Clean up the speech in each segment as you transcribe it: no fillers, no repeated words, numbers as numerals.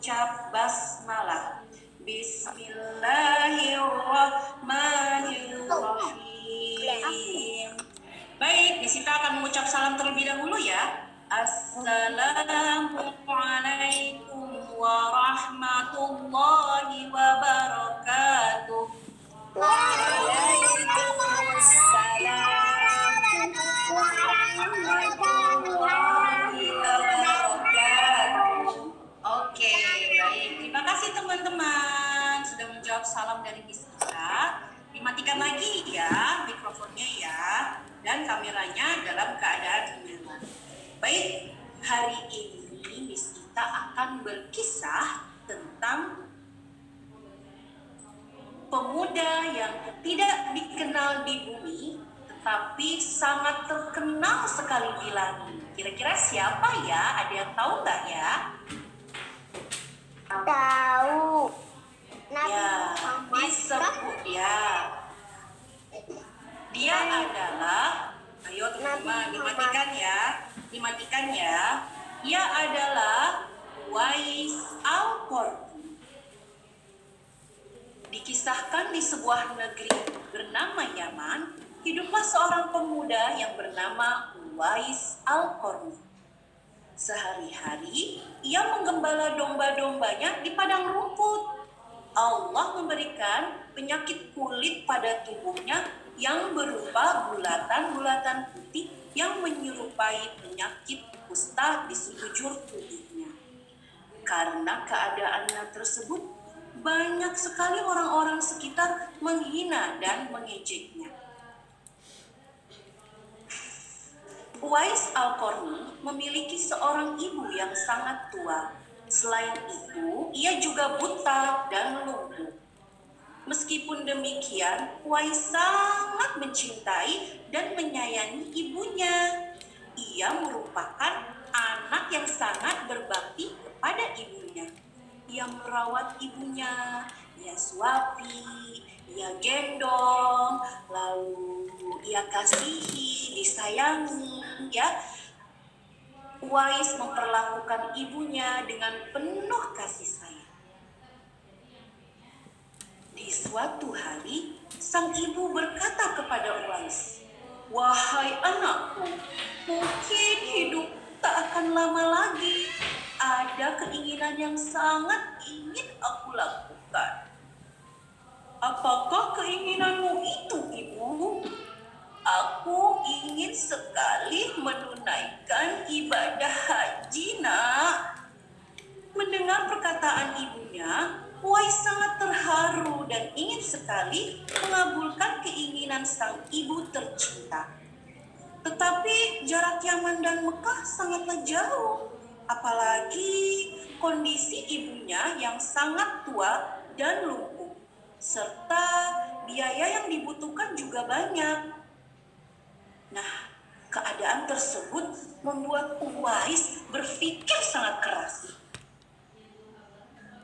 mengucap basmalah. Bismillahirrahmanirrahim. Baik, Nisita akan mengucap salam terlebih dahulu ya. Assalamualaikum warahmatullahi wabarakatuh. Waalaikumsalam warahmatullahi wabarakatuh. Oke, baik. Terima kasih teman-teman sudah menjawab salam dari Miss Gita. Dimatikan lagi ya mikrofonnya ya, dan kameranya dalam keadaan menyala. Baik, hari ini Miss Gita akan berkisah tentang pemuda yang tidak dikenal di bumi, tetapi sangat terkenal sekali di langit. Kira-kira siapa ya? Ada yang tahu nggak ya? Tahu. Nabi Ya, Muhammad disebut ya. Dia adalah, ayo teman-teman dimatikan ya, dimatikan ya. Ia adalah Uwais Al-Qarni. Dikisahkan di sebuah negeri bernama Yaman, hiduplah seorang pemuda yang bernama Uwais Al-Qarni. Sehari-hari ia menggembala domba-dombanya di padang rumput. Allah memberikan penyakit kulit pada tubuhnya yang berupa bulatan-bulatan putih yang menyerupai penyakit kusta di sekujur tubuhnya. Karena keadaannya tersebut, banyak sekali orang-orang sekitar menghina dan mengejeknya. Uwais Al-Qarni memiliki seorang ibu yang sangat tua. Selain itu, ia juga buta dan lumpuh. Meskipun demikian, Uwais sangat mencintai dan menyayangi ibunya. Ia merupakan anak yang sangat berbakti kepada ibunya. Ia merawat ibunya, ia suapi, ia gendong, lalu ia kasihi, disayangi, ya. Uwais memperlakukan ibunya dengan penuh kasih sayang. Di suatu hari, sang ibu berkata kepada Uwais, "Wahai anakku, mungkin hidup tak akan lama lagi. Ada keinginan yang sangat ingin aku lakukan." "Apakah keinginanmu itu, Ibu?" "Aku ingin sekali menunaikan ibadah haji, Nak." Mendengar perkataan ibunya, Uwais sangat terharu dan ingin sekali mengabulkan keinginan sang ibu tercinta. Tetapi jarak Yaman dan Mekah sangatlah jauh, apalagi kondisi ibunya yang sangat tua dan lumpuh, serta biaya yang dibutuhkan juga banyak. Nah, keadaan tersebut membuat Uwais berpikir sangat keras.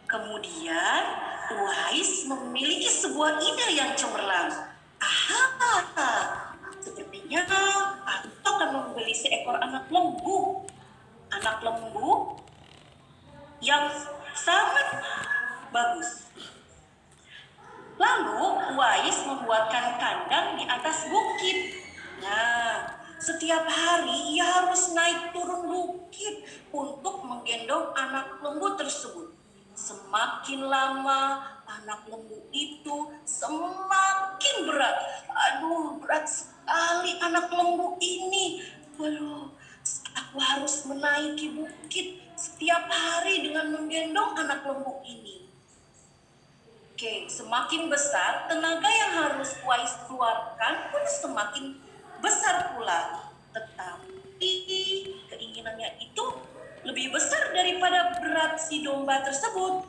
Kemudian, Uwais memiliki sebuah ide yang cemerlang. Sepertinya aku akan membeli seekor anak lembu. Anak lembu yang sangat bagus. Lalu, Uwais membuatkan kandang di atas bukit. Nah, setiap hari ia harus naik turun bukit untuk menggendong anak lembu tersebut. Semakin lama anak lembu itu semakin berat. Aduh, berat sekali anak lembu ini. Waduh, aku harus menaiki bukit setiap hari dengan menggendong anak lembu ini. Oke, semakin besar tenaga yang harus Uwais keluarkan pun semakin besar pula. Tetapi keinginannya itu lebih besar daripada berat si domba tersebut.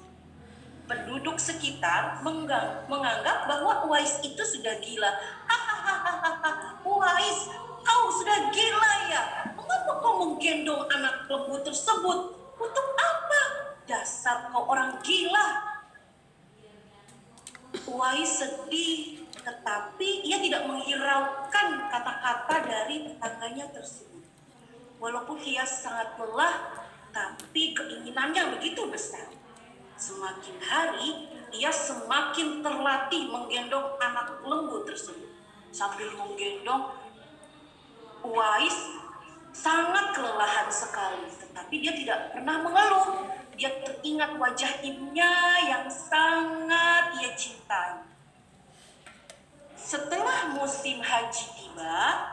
Penduduk sekitar menganggap bahwa Uwais itu sudah gila. Hahaha, Uwais, kau sudah gila ya? Mengapa kau menggendong anak lembu tersebut? Untuk apa? Dasar kau orang gila. Uwais sedih, tetapi ia tidak menghiraukan kata-kata dari tetangganya tersebut. Walaupun ia sangat lelah, tapi keinginannya begitu besar. semakin terlatih menggendong anak lembu tersebut. Sambil menggendong, Uwais sangat kelelahan sekali, tetapi dia tidak pernah mengeluh. Dia teringat wajah ibunya yang sangat ia cintai. Setelah musim haji tiba,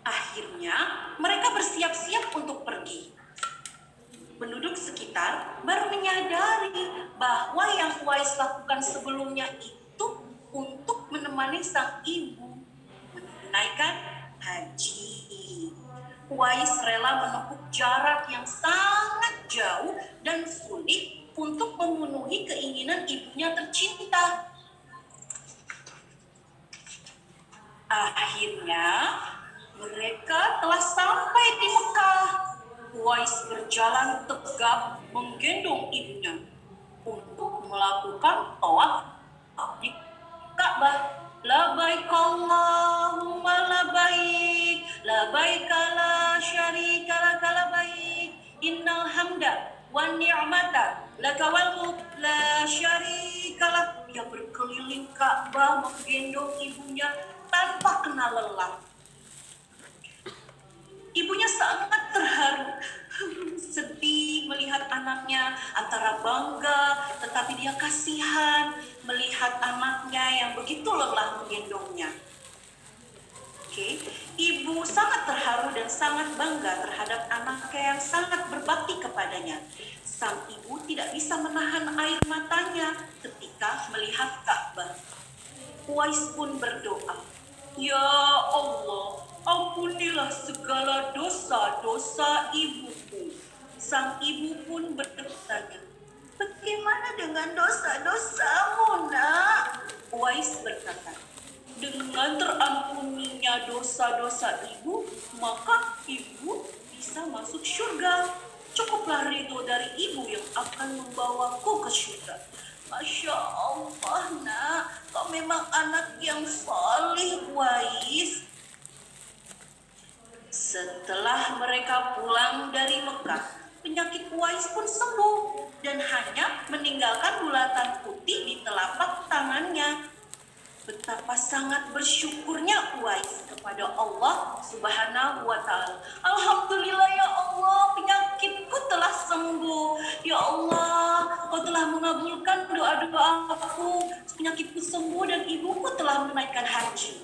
akhirnya mereka bersiap-siap untuk pergi. Penduduk sekitar baru menyadari bahwa yang Uwais lakukan sebelumnya itu untuk menemani sang ibu menunaikan haji. Uwais rela menempuh jarak yang sangat jauh dan sulit untuk memenuhi keinginan ibunya tercinta. Akhirnya mereka telah sampai di Mekah. Uwais berjalan tegap menggendong ibunya untuk melakukan tawaf di Ka'bah. Labaik Allahumma labaik, labaik la syarika laka labaik, innal hamda wan ni'mata laka wal mulk la syarika lak. Dia berkeliling Ka'bah menggendong ibunya tanpa kenal lelah. Ibunya sangat terharu, sedih melihat anaknya, antara bangga tetapi dia kasihan melihat anaknya yang begitu lelah menggendongnya. Ibu sangat terharu dan sangat bangga terhadap anaknya yang sangat berbakti kepadanya. Sang ibu tidak bisa menahan air matanya ketika melihat Ka'bah. Uwais pun berdoa, "Ya Allah, ampunilah segala dosa-dosa ibuku." Sang ibu pun bertanya, "Bagaimana dengan dosa-dosamu, nak?" Uwais berkata, "Dengan terampuninya dosa-dosa ibu, maka ibu bisa masuk surga. Cukuplah ridho dari ibu yang akan membawaku ke surga." Masya Allah, nak, kau memang anak yang saleh, Uwais. Setelah mereka pulang dari Mekah, penyakit Uwais pun sembuh dan hanya meninggalkan bulatan putih di telapak tangannya. Betapa sangat bersyukurnya Uwais kepada Allah Subhanahu wa Ta'ala. "Alhamdulillah ya Allah, penyakitku telah sembuh. Ya Allah, Kau telah mengabulkan doa-doa aku. Penyakitku sembuh dan ibuku telah menaikkan haji."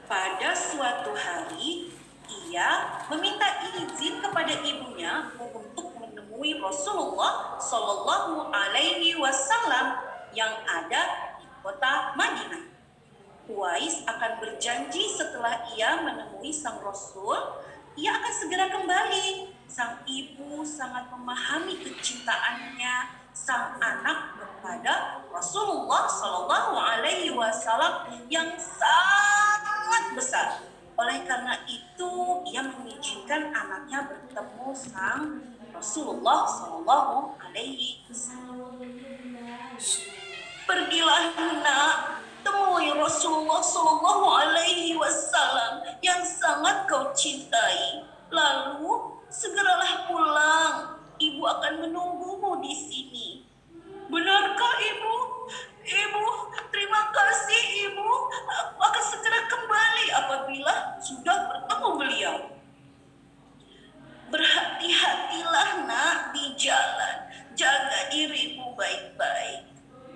Pada suatu hari, ia meminta izin kepada ibunya untuk menemui Rasulullah Shallallahu Alaihi Wasallam yang ada di kota Madinah. Uwais akan berjanji setelah ia menemui sang Rasul, ia akan segera kembali. Sang ibu sangat memahami kecintaannya sang anak kepada Rasulullah Shallallahu Alaihi Wasallam yang sangat besar. Oleh karena itu, ia mengizinkan anaknya bertemu sang Rasulullah Shallallahu Alaihi Wasallam. "Pergilah nak, temui Rasulullah Shallallahu Alaihi Wasallam yang sangat kau cintai. Lalu segeralah pulang. Ibu akan menunggumu di sini." "Benarkah ibu? Ibu, terima kasih ibu. Aku akan segera kembali apabila sudah bertemu beliau." "Berhati-hatilah nak di jalan. Jaga dirimu baik-baik."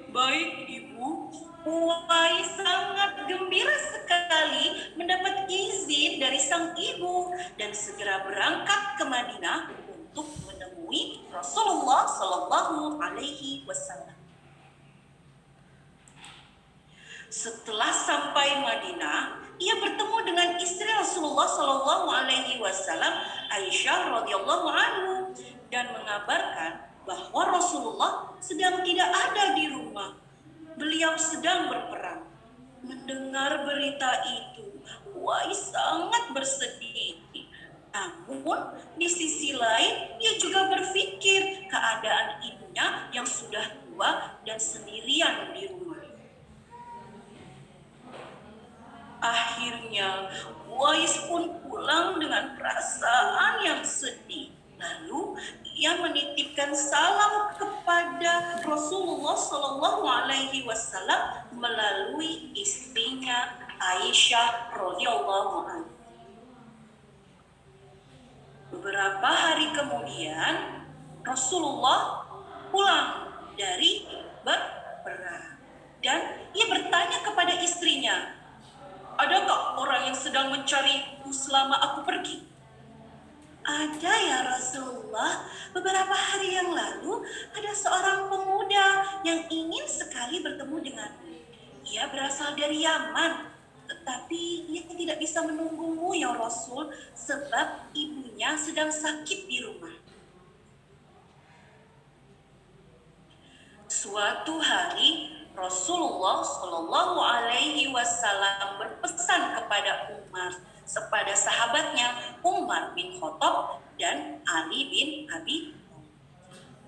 "Baik ibu." Uwais sangat gembira sekali mendapat izin dari sang ibu dan segera berangkat ke Madinah untuk menemui Rasulullah Shallallahu Alaihi Wasallam. Setelah sampai Madinah, ia bertemu dengan istri Rasulullah Shallallahu Alaihi Wasallam, Aisyah radhiyallahu anhu, dan mengabarkan bahwa Rasulullah sedang tidak ada di rumah. Beliau sedang berperang. Mendengar berita itu, Uwais sangat bersedih. Namun, di sisi lain, ia juga berpikir keadaan ibunya yang sudah tua dan sendirian di rumah. Akhirnya, Uwais pun pulang dengan perasaan yang sedih. Lalu, ia menitipkan salam Rasulullah Shallallahu Alaihi Wasallam melalui istrinya Aisyah radhiyallahu anha. Beberapa hari kemudian Rasulullah pulang dari berperang dan ia bertanya kepada istrinya, "Adakah orang yang sedang mencariku selama aku pergi?" "Ada ya Rasulullah, beberapa hari yang lalu ada seorang pemuda yang ingin sekali bertemu denganmu. Ia berasal dari Yaman, tetapi ia tidak bisa menunggumu ya Rasul, sebab ibunya sedang sakit di rumah." Suatu hari Rasulullah Shallallahu Alaihi Wasallam berpesan kepada kepada sahabatnya Umar bin Khattab dan Ali bin Abi Thalib,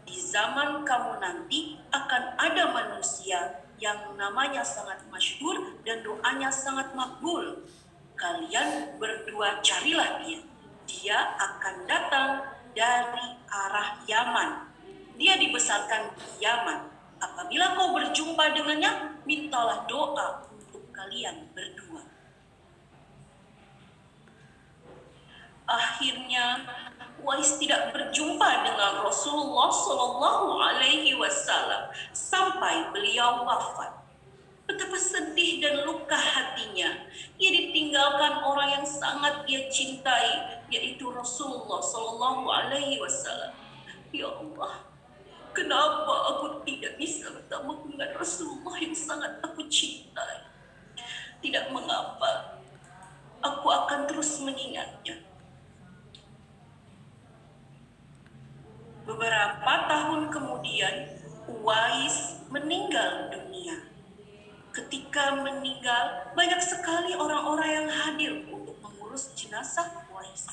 "Di zaman kamu nanti akan ada manusia yang namanya sangat masyhur dan doanya sangat makbul. Kalian berdua carilah dia. Dia akan datang dari arah Yaman. Dia dibesarkan di Yaman. Apabila kau berjumpa dengannya, mintalah doa untuk kalian berdua." Akhirnya Uwais tidak berjumpa dengan Rasulullah Shallallahu Alaihi Wasallam sampai beliau wafat. Betapa sedih dan luka hatinya. Ia ditinggalkan orang yang sangat ia cintai, yaitu Rasulullah Shallallahu Alaihi Wasallam. Ya Allah, kenapa aku tidak bisa bertemu dengan Rasulullah yang sangat aku cintai? Tidak mengapa, aku akan terus mengingatnya. Beberapa tahun kemudian, Uwais meninggal dunia. Ketika meninggal, banyak sekali orang-orang yang hadir untuk mengurus jenazah Uwais.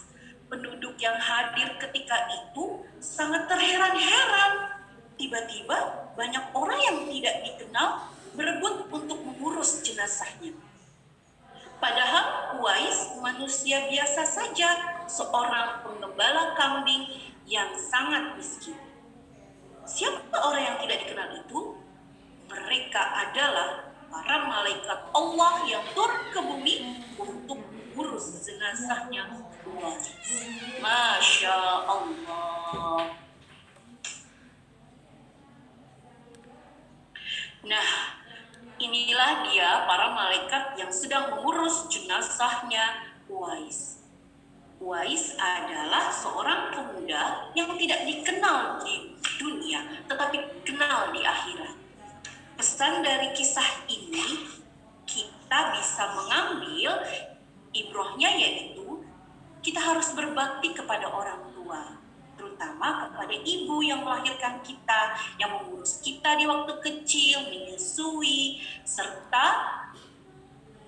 Penduduk yang hadir ketika itu sangat terheran-heran. Tiba-tiba banyak orang yang tidak dikenal berebut untuk mengurus jenazahnya. Padahal Uwais manusia biasa saja, seorang penggembala kambing yang sangat miskin. Siapa orang yang tidak dikenal itu? Mereka adalah para malaikat Allah yang turun ke bumi untuk mengurus jenazahnya Uwais. Masya Allah. Nah, inilah dia para malaikat yang sedang mengurus jenazahnya Uwais. Uwais adalah seorang pemuda yang tidak dikenal di dunia, tetapi kenal di akhirat. Pesan dari kisah ini, kita bisa mengambil ibrahnya, yaitu kita harus berbakti kepada orang tua, terutama kepada ibu yang melahirkan kita, yang mengurus kita di waktu kecil, menyusui, serta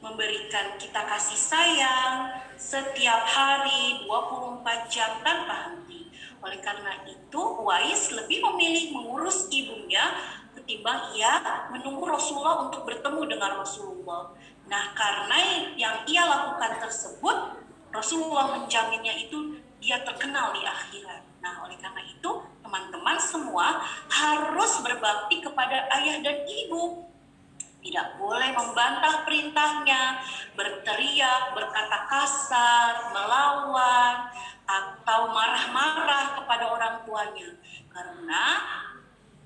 memberikan kita kasih sayang setiap hari 24 jam tanpa henti. Oleh karena itu, Uwais lebih memilih mengurus ibunya ketimbang ia menunggu Rasulullah untuk bertemu dengan Rasulullah. Nah, karena yang ia lakukan tersebut, Rasulullah menjaminnya itu dia terkenal di akhirat. Nah, oleh karena itu, teman-teman semua harus berbakti kepada ayah dan ibu. Tidak boleh membantah perintahnya, berteriak, berkata kasar, melawan, atau marah-marah kepada orang tuanya. Karena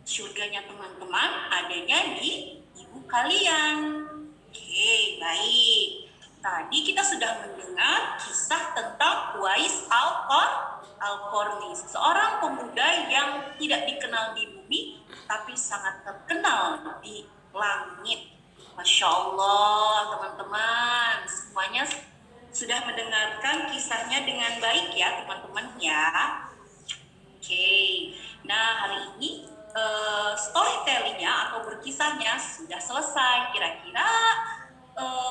surganya teman-teman adanya di ibu kalian. Oke, baik. Tadi kita sudah mendengar kisah tentang Uwais Al-Qarni, seorang pemuda yang tidak dikenal di bumi, tapi sangat terkenal di langit. Masya Allah, teman-teman, semuanya sudah mendengarkan kisahnya dengan baik ya, teman-teman ya. Oke, nah hari ini storytellingnya atau berkisahnya sudah selesai. Kira-kira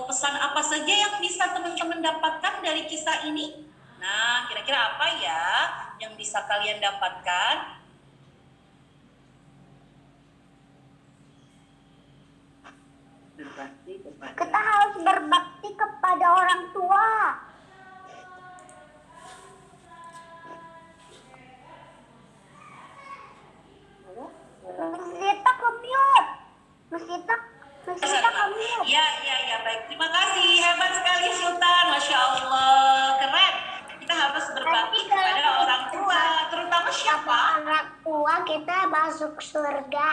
pesan apa saja yang bisa teman-teman dapatkan dari kisah ini? Nah, kira-kira apa ya yang bisa kalian dapatkan? Kita harus berbakti kepada orang tua. Zeta ke mute. Masita kamu. Ya, baik. Terima kasih. Hebat sekali Sultan. Masya Allah. Keren. Kita harus berbakti kepada orang tua. Terutama siapa? Orang tua kita masuk surga.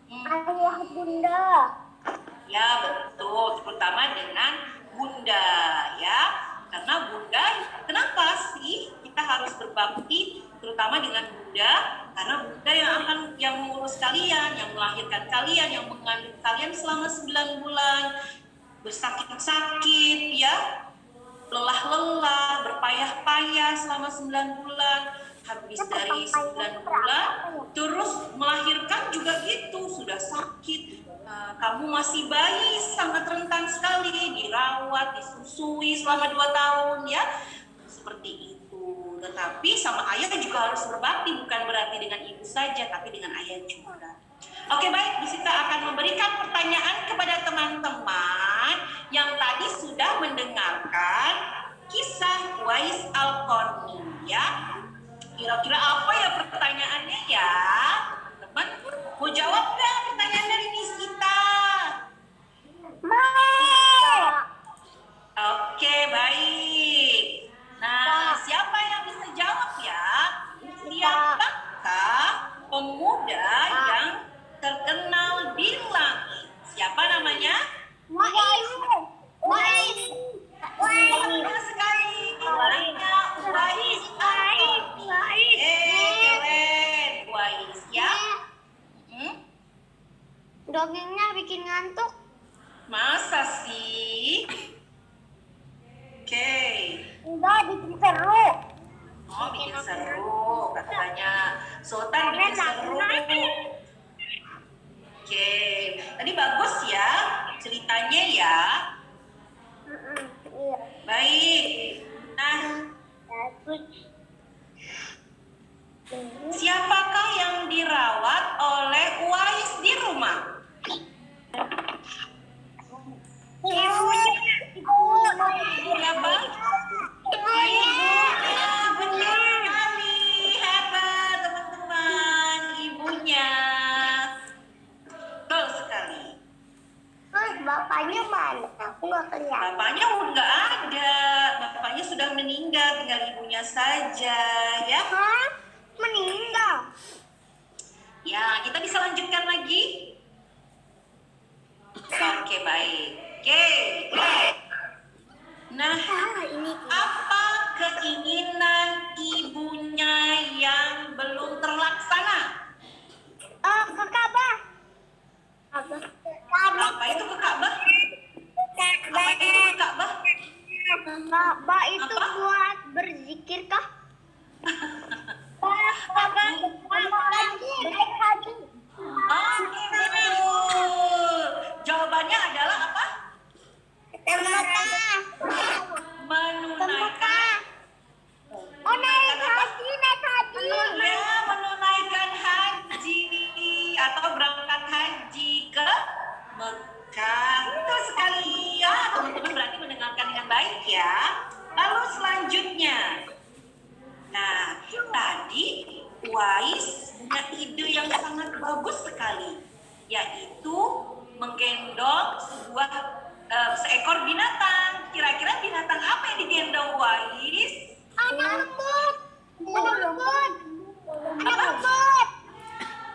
Ayah bunda. Ya, betul. Terutama dengan bunda, ya. Karena bunda, kenapa sih kita harus berbakti terutama dengan bunda? Karena bunda yang mengurus kalian, yang melahirkan kalian, yang mengandung kalian selama 9 bulan, bersakit-sakit, ya, lelah-lelah, berpayah-payah selama 9 bulan, habis dari 9 bulan, terus melahirkan juga gitu, sudah sakit. Kamu masih bayi, sangat rentan sekali, dirawat, disusui selama 2 tahun, ya, seperti itu. Tetapi sama ayah juga harus berbakti, bukan berarti dengan ibu saja, tapi dengan ayah juga. Oke, baik, Bisita akan memberikan pertanyaan kepada teman-teman yang tadi sudah mendengarkan kisah Uwais Al-Qarni, ya. Kira-kira apa ya pertanyaannya, ya? Teman, mau jawab nggak pertanyaan dari Bisita? Oke, baik. Nah, siapa yang bisa jawab ya? Siapakah pemuda yang terkenal di langit? Siapa namanya? Benar sekali. Namanya Uwais Al-Qarni. Keren. Uwais, ya. Dongengnya bikin ngantuk. Masa sih? Oke. Enggak, bikin seru. Oh, bikin seru katanya. Sultan bikin seru. Oke. Tadi bagus ya ceritanya, ya. Iya. Baik. Nah, siapakah yang dirawat oleh Uwais di rumah? Siapa? Ibunya, benar sekali. Hebat teman-teman, ibunya. Betul sekali. Terus bapaknya mana? Aku nggak kelihatan. Bapaknya nggak ada. Bapaknya sudah meninggal, tinggal ibunya saja, ya. Hah? Meninggal? Ya, kita bisa lanjutkan lagi. Oke, baik. Oke. Nah, Ini. apa keinginan ibunya yang belum terlaksana? Ke Ka'bah. Apa itu ke Ka'bah? Apa itu ke Ka'bah? Ka'bah itu Apa? buat berzikir kah? Haji. Oke, betul. Jawabannya adalah apa? Menunaikan. Oh, naik haji. Ya, menunaikan haji atau berangkat haji ke Mekah. Betul sekali, ya. Teman-teman berarti mendengarkan dengan baik, ya. Lalu selanjutnya. Nah, tadi Uwais punya ide yang sangat bagus sekali, yaitu menggendong seekor binatang. Kira-kira binatang apa yang digendong Uwais? Anak lembut.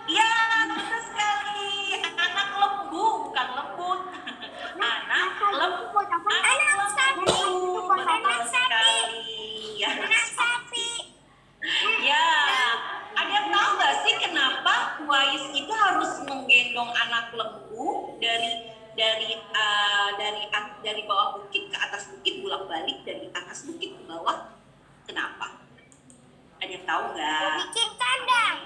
Ya, betul sekali. Anak lembu, bukan lembut. Anak lembu. Anak sapi. Betul sekali. Ya. Ya, ada yang tahu nggak sih kenapa Uwais itu harus menggendong anak lembu dari bawah bukit ke atas bukit, bolak-balik dari atas bukit ke bawah? Kenapa? Ada yang tahu nggak? Bikin kandang.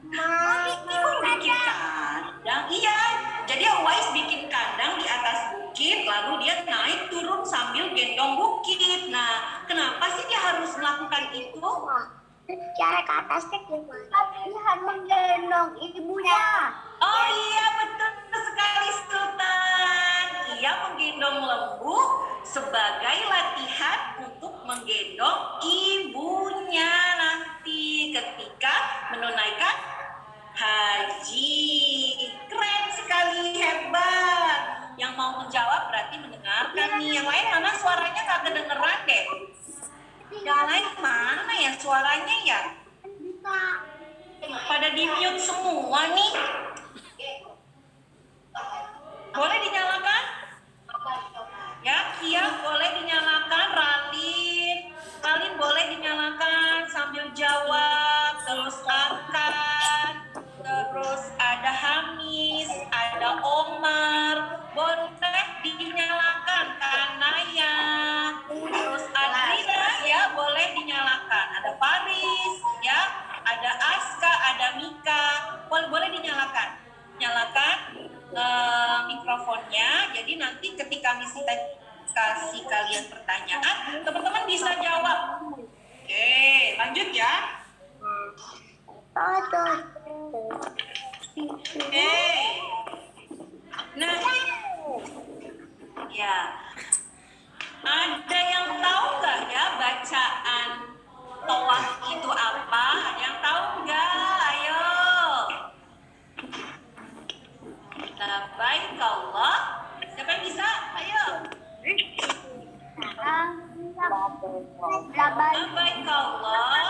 Bikin kandang, iya. Jadi Uwais bikin kandang di atas bukit, lalu dia naik turun sambil gendong bukit. Nah, kenapa sih dia harus melakukan itu? Cara ke atasnya gimana? Latihan menggendong ibunya. Oh iya, betul sekali Sultan. Ia menggendong lembu sebagai latihan untuk menggendong ibunya nanti ketika menunaikan haji. Keren sekali, hebat. yang lain mana suaranya nggak kedengeran deh. Yang lain mana ya suaranya ya? Pada di mute semua nih. Boleh dinyalakan? Ya, Kia boleh dinyalakan. Ralin boleh dinyalakan sambil jawab. Terus akan, terus ada Hamis, ada Omar. Boleh dinyalakan Kanaya. Terus Adrina ya boleh dinyalakan. Ada Paris ya, ada Aska, ada Mika. Boleh dinyalakan. Nyalakan mikrofonnya. Jadi nanti ketika misi kasih kalian pertanyaan, teman-teman bisa jawab. Oke, lanjut ya. Oke. Nah, ya. Ada yang tahu nggak ya bacaan tawaf itu apa? Ada yang tahu nggak? Ayo. Labbaik Allah. Siapa yang bisa? Ayo. Labbaik Allah.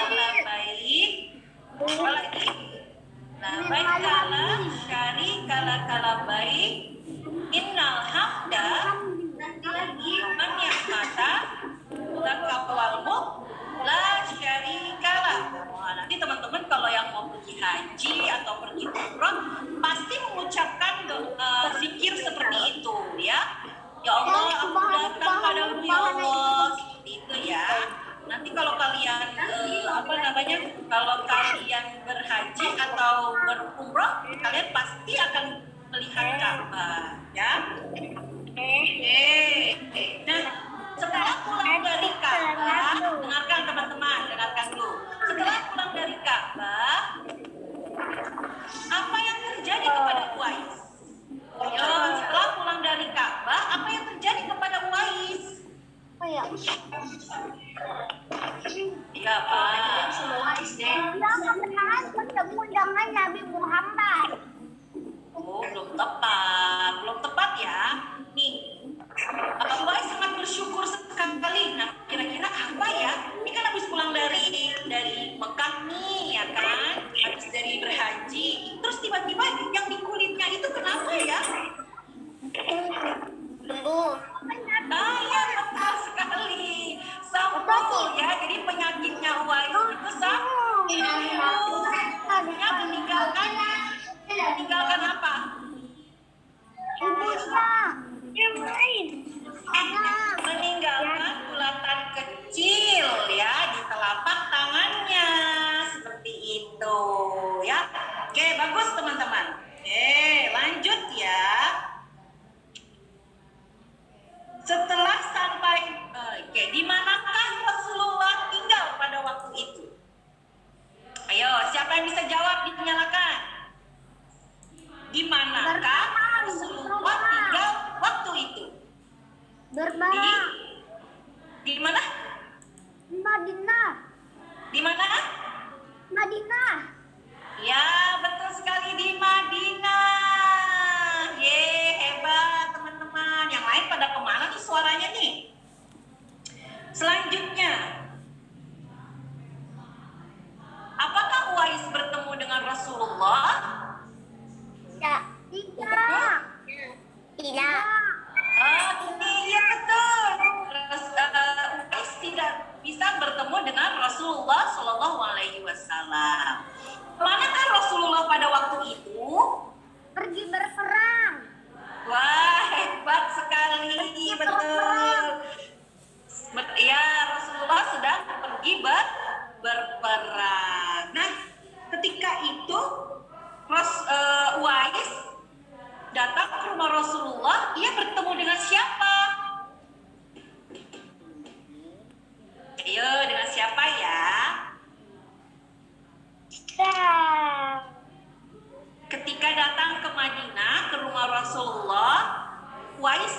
Labbaik. Apa lagi? Labbaik kala syarika laka labbaik. Innal hamda liman ni'mata laka wal mulk la syarika lah. Wah, nanti teman-teman kalau yang mau pergi haji atau pergi umrah pasti mengucapkan zikir seperti itu ya. Ya Allah, aku datang padamu ya Allah, seperti itu ya. Nanti kalau kalian kalau kalian berhaji atau berumrah, kalian pasti akan melihat Ka'bah ya. Nah, setelah pulang dari Ka'bah, dengarkan teman-teman, dengarkan dulu. Setelah pulang dari Ka'bah, apa yang terjadi kepada Uwais? Ayo, setelah pulang dari Ka'bah, apa yang terjadi kepada Uwais? Iya, Pak. Bertemu dengan Nabi Muhammad. Oh, belum tepat ya. Nih, Uwais sangat bersyukur sekali. Nah, kira-kira apa ya? Ini kan habis pulang dari Mekah nih, ya kan? Habis dari berhaji. Terus tiba-tiba yang di kulitnya itu kenapa ya? Sembuh. Ah, ya betul sekali. Sembuh ya. Jadi penyakitnya Uwais itu sembuh. Ya, meninggalkan apa? Meninggalkan bulatan kecil ya di telapak tangannya seperti itu ya. Oke, bagus teman-teman. Oke, lanjut ya. Setelah sampai di manakah Rasulullah tinggal pada waktu itu? Ayo, siapa yang bisa jawab? Dinyalakan. Di manakah Rasulullah tinggal waktu itu? Di mana? Madinah. Di mana? Madinah. Ya, betul sekali di Madinah. Hebat teman-teman. Yang lain pada kemana nih suaranya nih? Selanjutnya, apakah Uwais bertemu dengan Rasulullah? Tidak. Tidak. Iya betul. Uwais tidak bisa bertemu dengan Rasulullah Shallallahu Alaihi Wasallam. Manakah Rasulullah pada waktu itu? Pergi berperang. Wah, hebat sekali. Betul. Ya, Rasulullah sedang pergi berperang. Nah, ketika itu Uwais datang ke rumah Rasulullah. Ia bertemu dengan siapa? Ayo, dengan siapa ya? Ketika datang ke Madinah, ke rumah Rasulullah, Uwais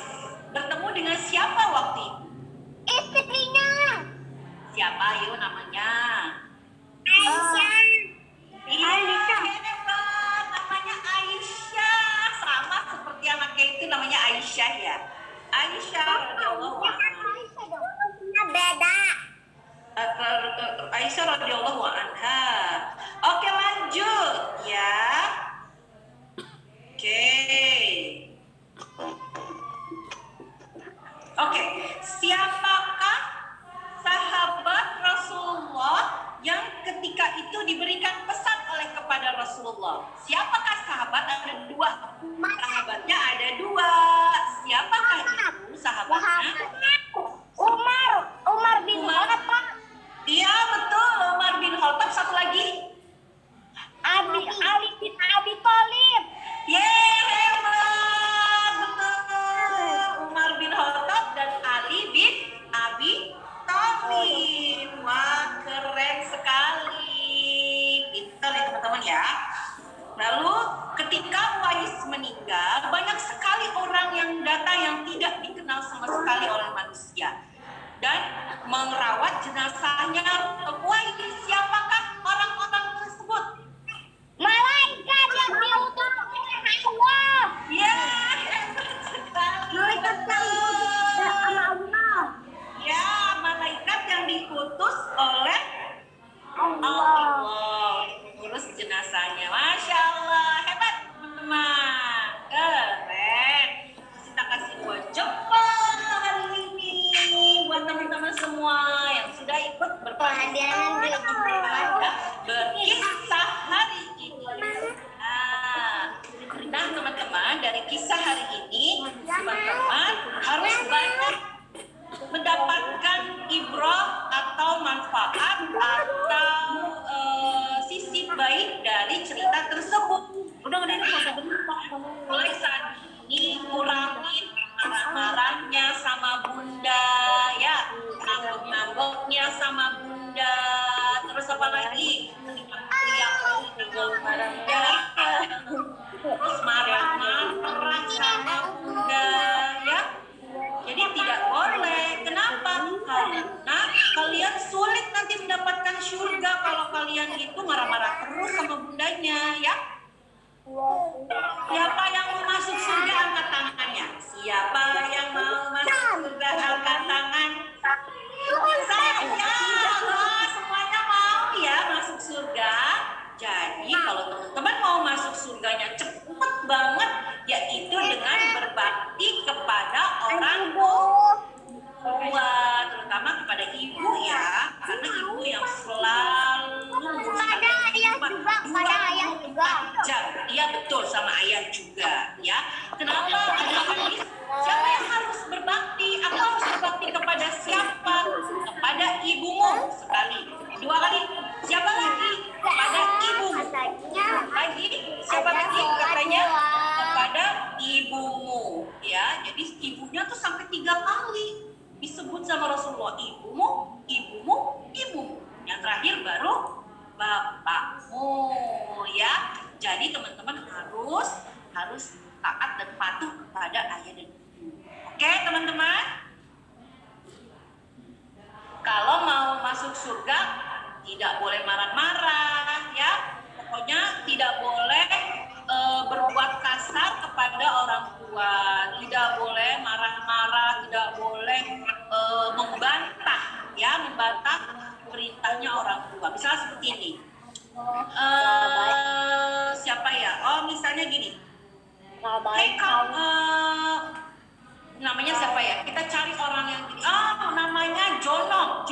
bertemu dengan siapa waktu itu? Istrinya. Siapa ayo namanya? Aisyah. Iya, hebat. Namanya Aisyah. Sama seperti anaknya itu namanya Aisyah ya. Aisyah itu diberikan pesan oleh kepada Rasulullah. Siapakah sahabat? Ada dua. Sahabatnya ada dua. Siapakah itu sahabatnya? Umar bin Khattab. Iya betul, Umar bin Khattab. Satu lagi? Ali bin Abi Thalib. Hebat, betul. Umar bin Khattab dan Ali bin Abi Thalib. Wah, keren sekali. Pintar ya teman-teman ya. Lalu ketika Uwais meninggal, banyak sekali orang yang datang yang tidak dikenal sama sekali oleh manusia dan merawat jenazahnya Uwais. Siapakah orang-orang tersebut? Malaikat yang diutus oleh Allah. Ya, hebat sekali. Malaikat yang diutus oleh Allah. Ya, malaikat yang diutus oleh Allah. Allah mengurus jenazahnya. Masya Allah, hebat teman-teman. Keren. Kita kasih buat jempol hari ini buat teman-teman semua yang sudah ikut berpartisipasi berkisah hari ini. Nah, teman-teman, dari kisah hari ini, teman-teman harus banyak mendapatkan ibrah atau manfaat atau sisi baik dari cerita tersebut. Udah mulai saat ini kurangin marah-marahnya sama bunda, ya, ngambek-ngambeknya sama bunda. Terus apa lagi? Terus marah-marah sama bunda, ya. Jadi tidak boleh. Kenapa? Karena kalian sulit nanti mendapatkan surga kalau kalian itu marah-marah terus sama bundanya, ya. Siapa yang mau masuk surga angkat tangannya? Siapa yang mau masuk surga angkat tangan? Saya. Oh, semuanya mau ya masuk surga. Jadi kalau teman-teman mau masuk surganya cepet banget, yaitu dengan berbakti kepada orang tua, terutama kepada ibu ya, karena ibu yang selalu Pada ayah juga, pada ayah juga. Iya betul, sama ayah juga ya. Kenapa ada hadis? Siapa yang harus berbakti? Aku harus berbakti kepada siapa? Kepada ibumu sekali, dua kali. Siapa lagi? Kepada ibumu. Lagi siapa lagi? Katanya kepada ibumu ya. Jadi ibunya tuh sampai 3 kali disebut sama Rasulullah. Ibumu, ibumu, ibumu. Yang terakhir baru bapakmu ya. Jadi teman-teman harus taat dan patuh kepada ayah dan ibu. Oke teman-teman. Kalau mau masuk surga tidak boleh marah-marah ya. Pokoknya tidak boleh berbuat kasar kepada orang tua, tidak boleh marah-marah, tidak boleh membantah ya, membantah perintahnya orang tua. Misalnya seperti ini. Siapa ya? Oh, misalnya gini. Hey, namanya siapa ya? Kita cari orang yang gini. Oh, namanya Jono.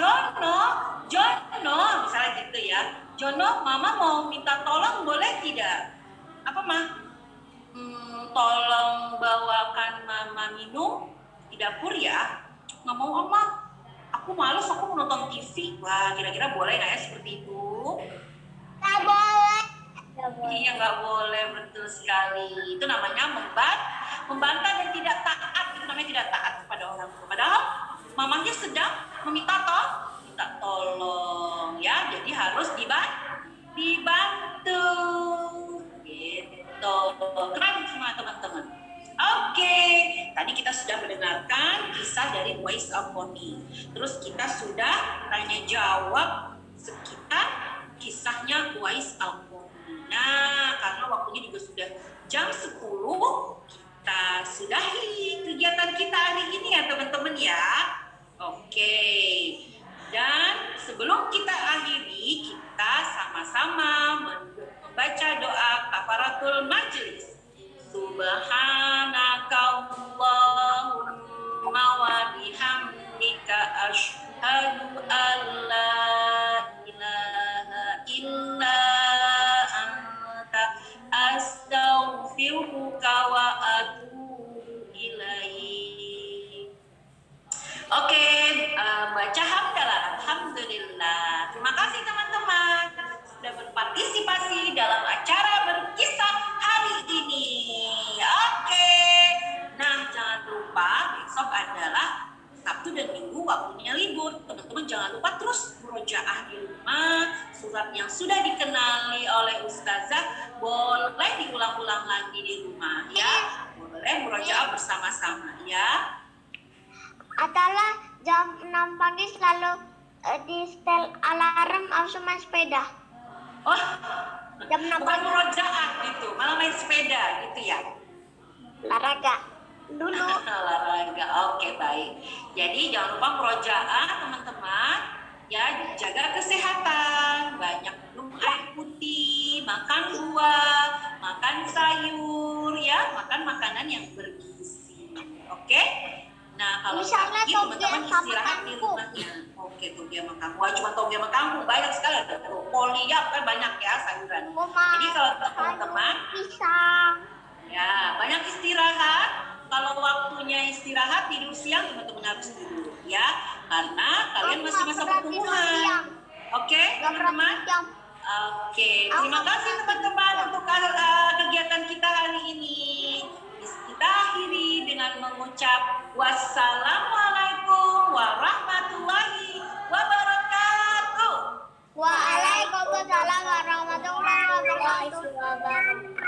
Misalnya gitu ya. Jono, mama mau minta tolong boleh tidak? Apa mah? Tolong bawakan mama minum di dapur ya. Nggak mau oma. Aku males, aku mau nonton TV. Wah, kira-kira boleh nggak ya seperti itu? Nggak boleh. Iya nggak boleh, betul sekali. Itu namanya membantah dan tidak taat. Itu namanya tidak taat kepada orang tua. Padahal mamanya sedang minta tolong ya. Jadi harus dibantu. Gitu. Keren semua teman-teman. Oke, tadi kita sudah mendengarkan kisah dari Uwais Al-Qarni. Terus kita sudah tanya jawab sekitar kisahnya Uwais Al-Qarni. Nah, karena waktunya juga sudah jam 10, kita sudahi kegiatan kita hari ini ya teman-teman ya. Oke, dan sebelum kita akhiri, kita sama-sama membaca doa kafaratul majlis. Subhanakallahumma wa bihamdika asyhadu an la ilaha illa jangan lupa terus murojaah di rumah. Surat yang sudah dikenali oleh ustazah boleh diulang-ulang lagi di rumah ya. Boleh murojaah bersama-sama ya. Adalah jam 6 pagi selalu di setel alarm harus main sepeda. Oh, Jam 6 bukan pagi murojaah gitu, malah main sepeda gitu ya. olahraga dulu. Olahraga, oke baik. Jadi jangan lupa murojaah teman-teman. Ya, jaga kesehatan, banyak minum air putih, makan buah, makan sayur, ya, makan makanan yang bergizi. Oke? Nah, kalau Misalnya pagi toge teman-teman sama istirahat di kangkung. rumahnya. Oke, toge sama kangkung. Wah, cuma toge sama kangkung, banyak sekali. Ada brokoli, ya, kan banyak ya sayuran. Jadi kalau teman-teman, Pisang. ya, banyak istirahat. Kalau waktunya istirahat tidur siang teman-teman harus tidur ya, karena kalian masih masa pertumbuhan. Oke, teman-teman. Oke, terima kasih teman-teman untuk kegiatan kita hari ini. Kita akhiri dengan mengucap wassalamualaikum warahmatullahi wabarakatuh. Waalaikumsalam warahmatullahi wabarakatuh.